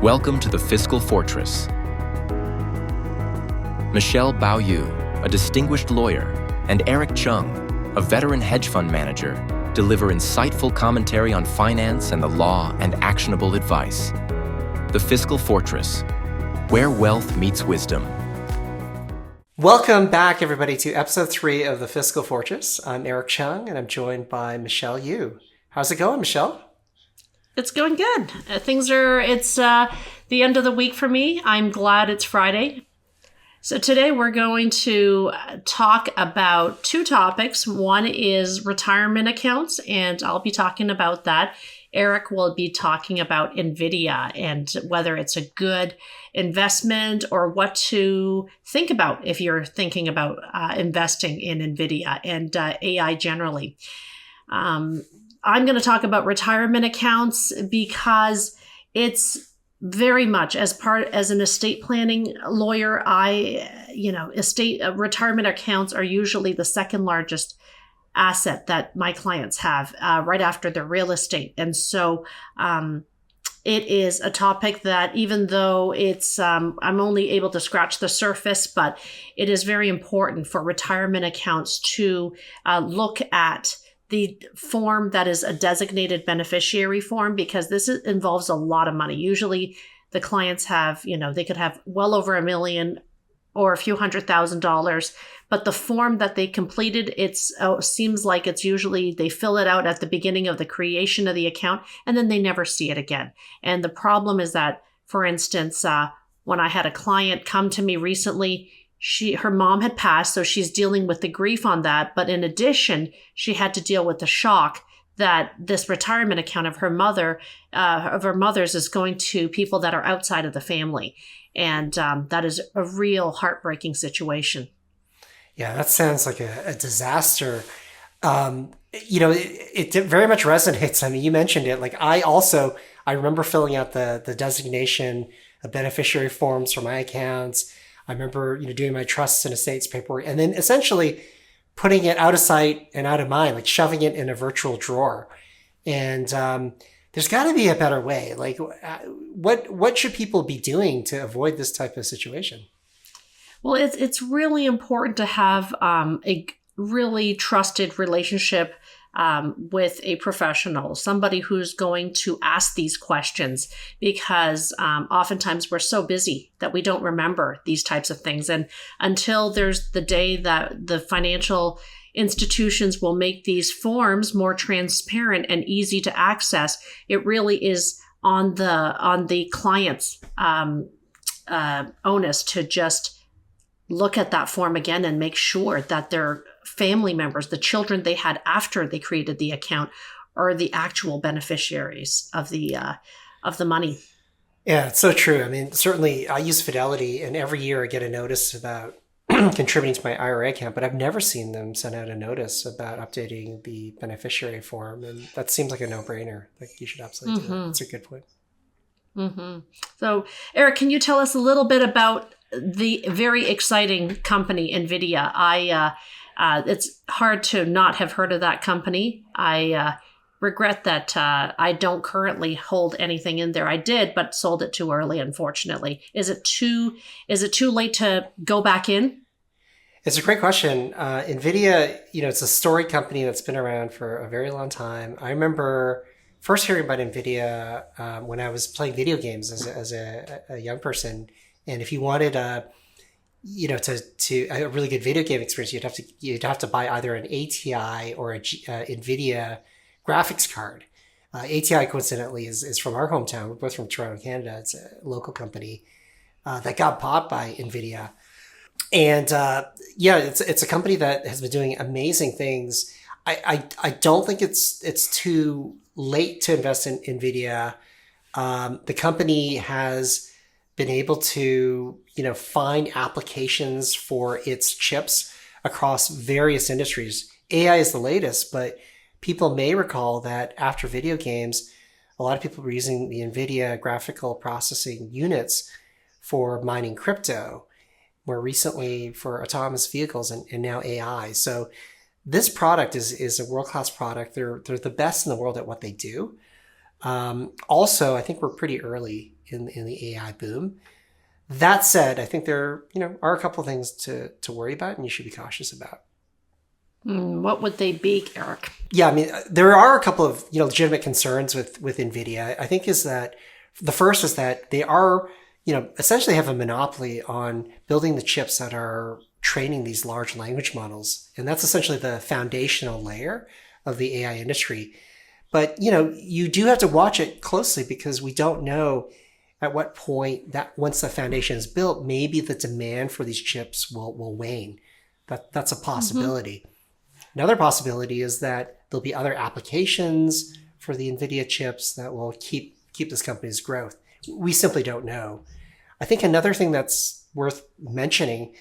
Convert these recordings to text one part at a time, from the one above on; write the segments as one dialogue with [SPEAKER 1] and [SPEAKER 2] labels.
[SPEAKER 1] Welcome to the Fiscal Fortress. Michelle Baoyu, a distinguished lawyer, and Eric Chung, a veteran hedge fund manager, deliver insightful commentary on finance and the law and actionable advice. The Fiscal Fortress, where wealth meets wisdom.
[SPEAKER 2] Welcome back, everybody, to episode 3 of the Fiscal Fortress. I'm Eric Chung, and I'm joined by Michelle Yu. How's it going, Michelle?
[SPEAKER 3] It's going good. It's the end of the week for me. I'm glad it's Friday. So today we're going to talk about 2 topics. One is retirement accounts, and I'll be talking about that. Eric will be talking about Nvidia and whether it's a good investment or what to think about if you're thinking about investing in Nvidia and AI generally. I'm going to talk about retirement accounts because it's very much as an estate planning lawyer, retirement accounts are usually the second largest asset that my clients have right after their real estate. And so it is a topic that even though it's I'm only able to scratch the surface, but it is very important for retirement accounts to look at the form that is a designated beneficiary form, because this involves a lot of money. Usually the clients have, they could have well over $1 million or a few $100,000, but the form that they completed, seems like it's usually they fill it out at the beginning of the creation of the account and then they never see it again. And the problem is that, for instance, when I had a client come to me recently, her mom had passed, so she's dealing with the grief on that. But in addition, she had to deal with the shock that this retirement account of her mother's is going to people that are outside of the family. And that is a real heartbreaking situation.
[SPEAKER 2] Yeah, that sounds like a disaster. It very much resonates. I mean, you mentioned it. Like I remember filling out the designation of beneficiary forms for my accounts. I remember, doing my trusts and estates paperwork and then essentially putting it out of sight and out of mind, like shoving it in a virtual drawer. And there's got to be a better way. Like, what should people be doing to avoid this type of situation?
[SPEAKER 3] Well, it's really important to have a really trusted relationship with a professional, somebody who's going to ask these questions, because oftentimes we're so busy that we don't remember these types of things. And until there's the day that the financial institutions will make these forms more transparent and easy to access, it really is on the client's onus to just look at that form again and make sure that their family members, the children they had after they created the account, are the actual beneficiaries of the money.
[SPEAKER 2] Yeah, it's so true. I mean, certainly I use Fidelity, and every year I get a notice about contributing to my IRA account, but I've never seen them send out a notice about updating the beneficiary form. And that seems like a no-brainer. Like you should absolutely do that. That's a good point.
[SPEAKER 3] Mm-hmm. So, Eric, can you tell us a little bit about the very exciting company, Nvidia? It's hard to not have heard of that company. I regret that I don't currently hold anything in there. I did, but sold it too early, unfortunately. Is it too late to go back in?
[SPEAKER 2] It's a great question. Nvidia, it's a storied company that's been around for a very long time. I remember first hearing about Nvidia when I was playing video games as a young person. And if you wanted a really good video game experience, you'd have to buy either an ATI or a Nvidia graphics card. ATI, coincidentally, is from our hometown. We're both from Toronto, Canada. It's a local company that got bought by Nvidia. And it's a company that has been doing amazing things. I don't think it's too late to invest in Nvidia. The company has been able to, find applications for its chips across various industries. AI is the latest, but people may recall that after video games, a lot of people were using the Nvidia graphical processing units for mining crypto, more recently for autonomous vehicles and now AI. So this product is a world-class product. They're the best in the world at what they do. Also, I think we're pretty early in the AI boom. That said, I think there are a couple of things to worry about, and you should be cautious about.
[SPEAKER 3] What would they be, Eric?
[SPEAKER 2] Yeah, I mean, there are a couple of legitimate concerns with Nvidia. I think is that the first is that they are essentially have a monopoly on building the chips that are training these large language models, and that's essentially the foundational layer of the AI industry. But you do have to watch it closely because we don't know at what point that once the foundation is built, maybe the demand for these chips will wane. That's a possibility. Another possibility is that there'll be other applications for the Nvidia chips that will keep this company's growth. We simply don't know. I think another thing that's worth mentioning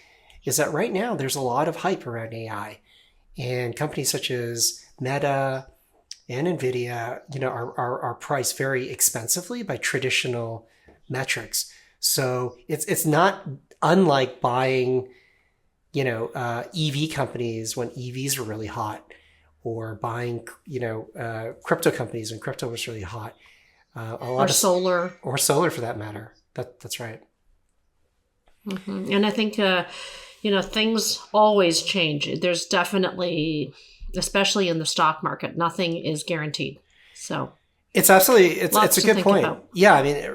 [SPEAKER 2] is that right now there's a lot of hype around AI, and companies such as Meta and Nvidia, are priced very expensively by traditional metrics. So it's not unlike buying EV companies when EVs were really hot, or buying, crypto companies when crypto was really hot.
[SPEAKER 3] Solar.
[SPEAKER 2] Or solar for that matter. That's right.
[SPEAKER 3] Mm-hmm. And I think, things always change. There's definitely, especially in the stock market, nothing is guaranteed. So
[SPEAKER 2] it's absolutely, it's a good point.
[SPEAKER 3] About.
[SPEAKER 2] Yeah. I mean,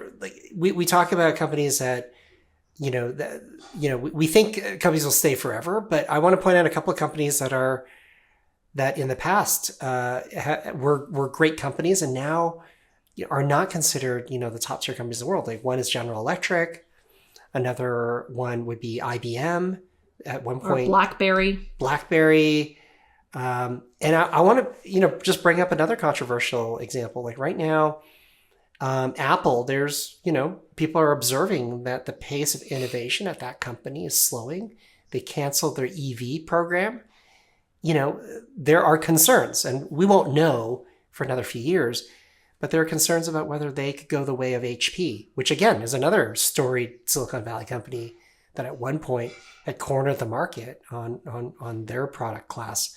[SPEAKER 2] we talk about companies that, we think companies will stay forever, but I want to point out a couple of companies that in the past were great companies and now are not considered, the top tier companies in the world. Like one is General Electric, another one would be IBM at one point,
[SPEAKER 3] or
[SPEAKER 2] BlackBerry. And I want to, just bring up another controversial example. Like right now, Apple, there's, people are observing that the pace of innovation at that company is slowing. They canceled their EV program. There are concerns, and we won't know for another few years, but there are concerns about whether they could go the way of HP, which again is another storied Silicon Valley company that at one point had cornered the market on their product class.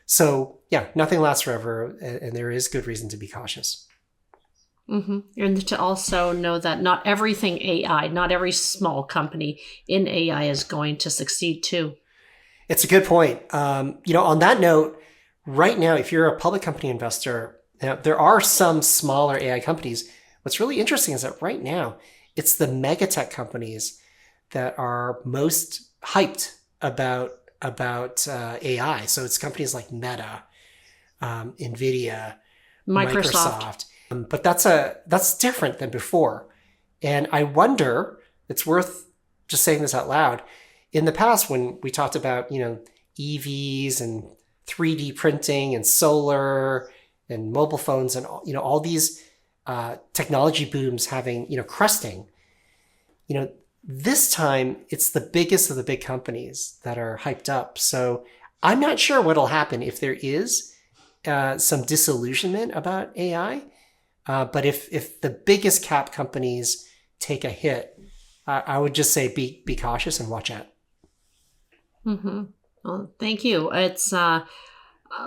[SPEAKER 2] So yeah, nothing lasts forever, and there is good reason to be cautious.
[SPEAKER 3] Mm-hmm. And to also know that not everything AI, not every small company in AI is going to succeed too.
[SPEAKER 2] It's a good point. On that note, right now, if you're a public company investor, now, there are some smaller AI companies. What's really interesting is that right now, it's the mega tech companies that are most hyped about AI. So it's companies like Meta, Nvidia, Microsoft. But that's different than before. And I wonder, it's worth just saying this out loud. In the past, when we talked about, EVs and 3D printing and solar and mobile phones and, all these technology booms having, cresting, this time it's the biggest of the big companies that are hyped up. So I'm not sure what'll happen if there is some disillusionment about AI. But if the biggest cap companies take a hit, I would just say be cautious and watch out.
[SPEAKER 3] Mm-hmm. Well, thank you. It's a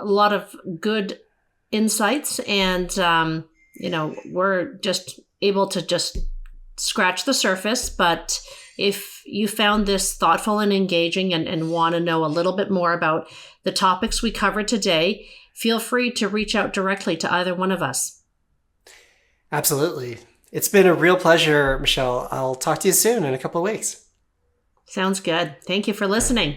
[SPEAKER 3] lot of good insights, and we're just able to just scratch the surface. But if you found this thoughtful and engaging and want to know a little bit more about the topics we covered today, feel free to reach out directly to either one of us.
[SPEAKER 2] Absolutely. It's been a real pleasure, Michelle. I'll talk to you soon in a couple of weeks.
[SPEAKER 3] Sounds good. Thank you for listening.